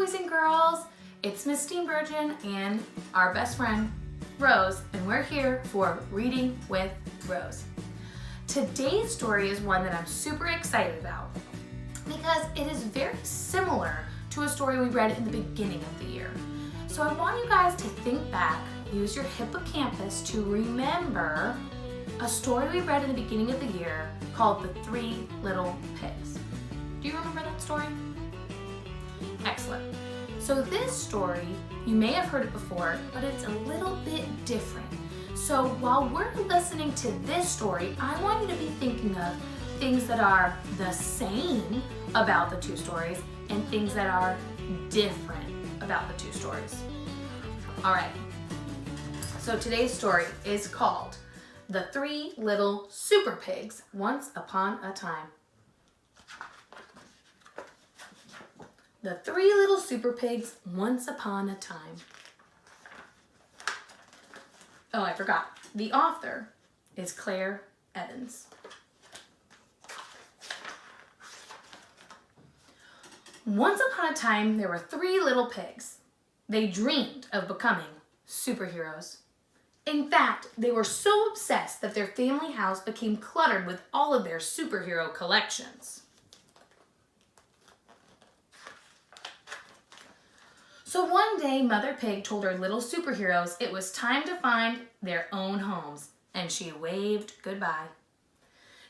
boys and girls. It's Miss Steenburgen and our best friend, Rose, and we're here for Reading with Rose. Today's story is one that I'm super excited about because it is very similar to a story we read in the beginning of the year. So I want you guys to think back, use your hippocampus to remember a story we read in the beginning of the year called The Three Little Pigs. Do you remember that story? Excellent. So this story, you may have heard it before, but it's a little bit different. So while we're listening to this story, I want you to be thinking of things that are the same about the two stories and things that are different about the two stories. All right. So today's story is called The Three Little Superpigs Once Upon a Time. The Three Little Superpigs Once Upon a Time. Oh, I forgot. The author is Claire Evans. Once upon a time, there were three little pigs. They dreamed of becoming superheroes. In fact, they were so obsessed that their family house became cluttered with all of their superhero collections. So one day, Mother Pig told her little superheroes it was time to find their own homes, and she waved goodbye.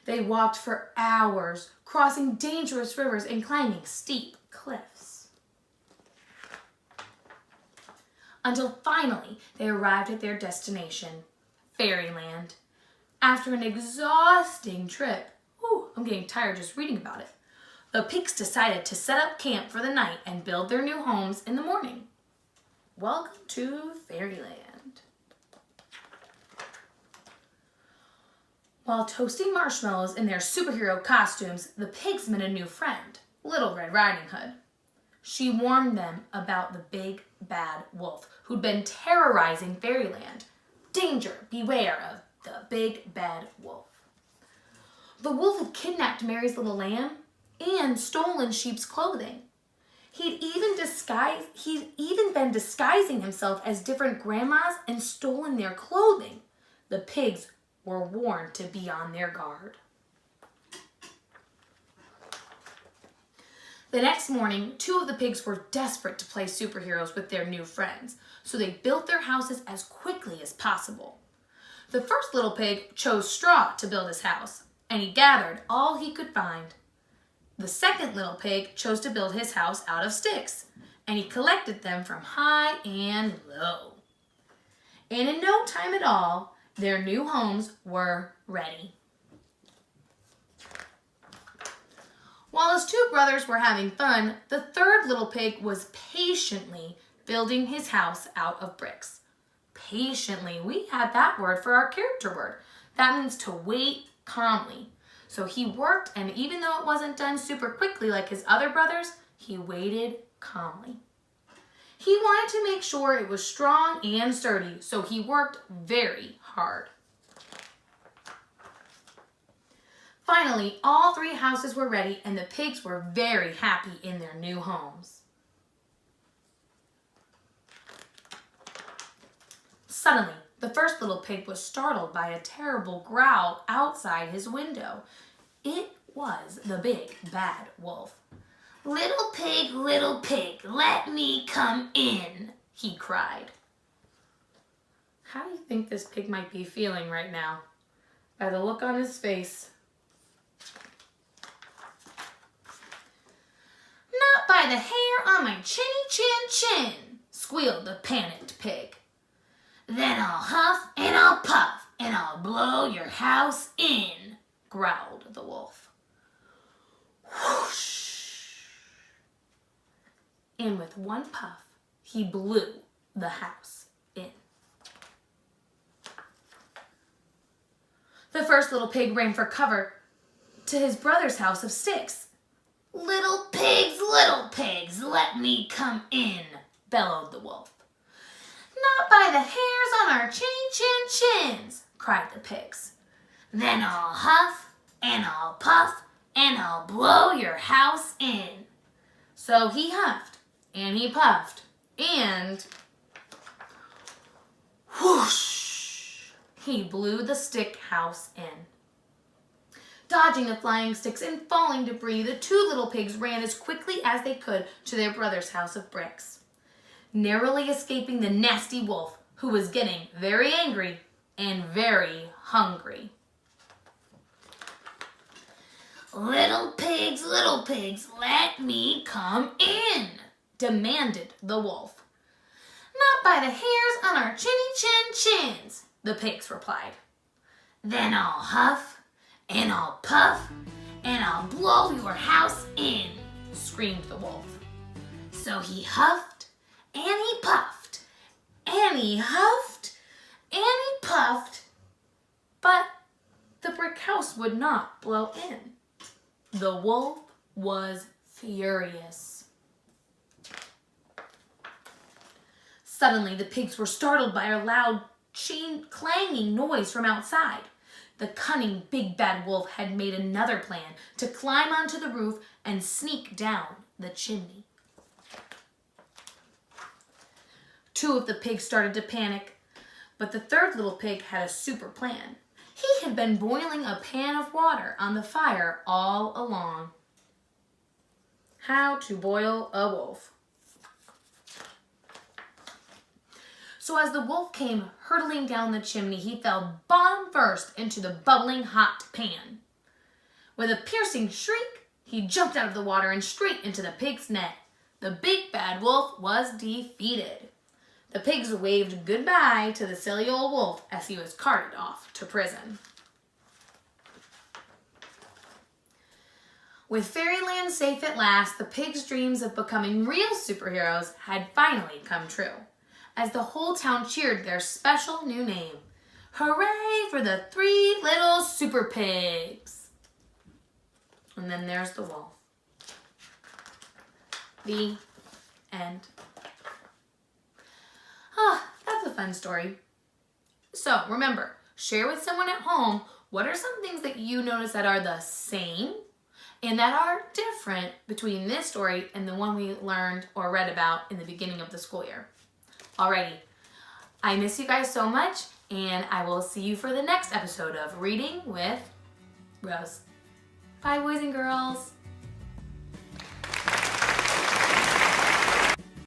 They walked for hours, crossing dangerous rivers and climbing steep cliffs. Until finally, they arrived at their destination, Fairyland. After an exhausting trip, I'm getting tired just reading about it, the pigs decided to set up camp for the night and build their new homes in the morning. Welcome to Fairyland. While toasting marshmallows in their superhero costumes, the pigs met a new friend, Little Red Riding Hood. She warned them about the big bad wolf who'd been terrorizing Fairyland. Danger, beware of the big bad wolf. The wolf had kidnapped Mary's little lamb and stolen sheep's clothing. He'd even been disguising himself as different grandmas and stolen their clothing. The pigs were warned to be on their guard. The next morning, two of the pigs were desperate to play superheroes with their new friends, so they built their houses as quickly as possible. The first little pig chose straw to build his house, and he gathered all he could find. The second little pig chose to build his house out of sticks, and he collected them from high and low. And in no time at all, their new homes were ready. While his two brothers were having fun, the third little pig was patiently building his house out of bricks. Patiently, we had that word for our character word. That means to wait calmly. So he worked, and even though it wasn't done super quickly like his other brothers, he waited calmly. He wanted to make sure it was strong and sturdy, so he worked very hard. Finally, all three houses were ready, and the pigs were very happy in their new homes. Suddenly, the first little pig was startled by a terrible growl outside his window. It was the big bad wolf. Little pig, let me come in, he cried. How do you think this pig might be feeling right now? By the look on his face. Not by the hair on my chin, squealed the panicked pig. Then I'll huff and I'll puff and I'll blow your house in, growled the wolf. Whoosh! And with one puff, he blew the house in. The first little pig ran for cover to his brother's house of sticks. Little pigs, let me come in, bellowed the wolf. Not by the hairs on our chins, cried the pigs. Then I'll huff and I'll puff and I'll blow your house in. So he huffed and he puffed, and whoosh, he blew the stick house in. Dodging the flying sticks and falling debris, the two little pigs ran as quickly as they could to their brother's house of bricks, narrowly escaping the nasty wolf, who was getting very angry and very hungry. Little pigs, let me come in, demanded the wolf. Not by the hairs on our chins, the pigs replied. Then I'll huff, and I'll puff, and I'll blow your house in, screamed the wolf. So he huffed, and he puffed, and he huffed, and he puffed, but the brick house would not blow in. The wolf was furious. Suddenly, the pigs were startled by a loud chain clanging noise from outside. The cunning big bad wolf had made another plan to climb onto the roof and sneak down the chimney. Two of the pigs started to panic, but the third little pig had a super plan. He had been boiling a pan of water on the fire all along. How to boil a wolf. So as the wolf came hurtling down the chimney, he fell bottom first into the bubbling hot pan. With a piercing shriek, he jumped out of the water and straight into the pig's net. The big bad wolf was defeated. The pigs waved goodbye to the silly old wolf as he was carted off to prison. With fairyland safe at last, the pigs' dreams of becoming real superheroes had finally come true, as the whole town cheered their special new name. Hooray for the 3 little Superpigs! And then there's the wolf. The end. That's a fun story. So remember, share with someone at home what are some things that you notice that are the same and that are different between this story and the one we learned or read about in the beginning of the school year. Alrighty, I miss you guys so much, and I will see you for the next episode of Reading with Rose. Bye, boys and girls.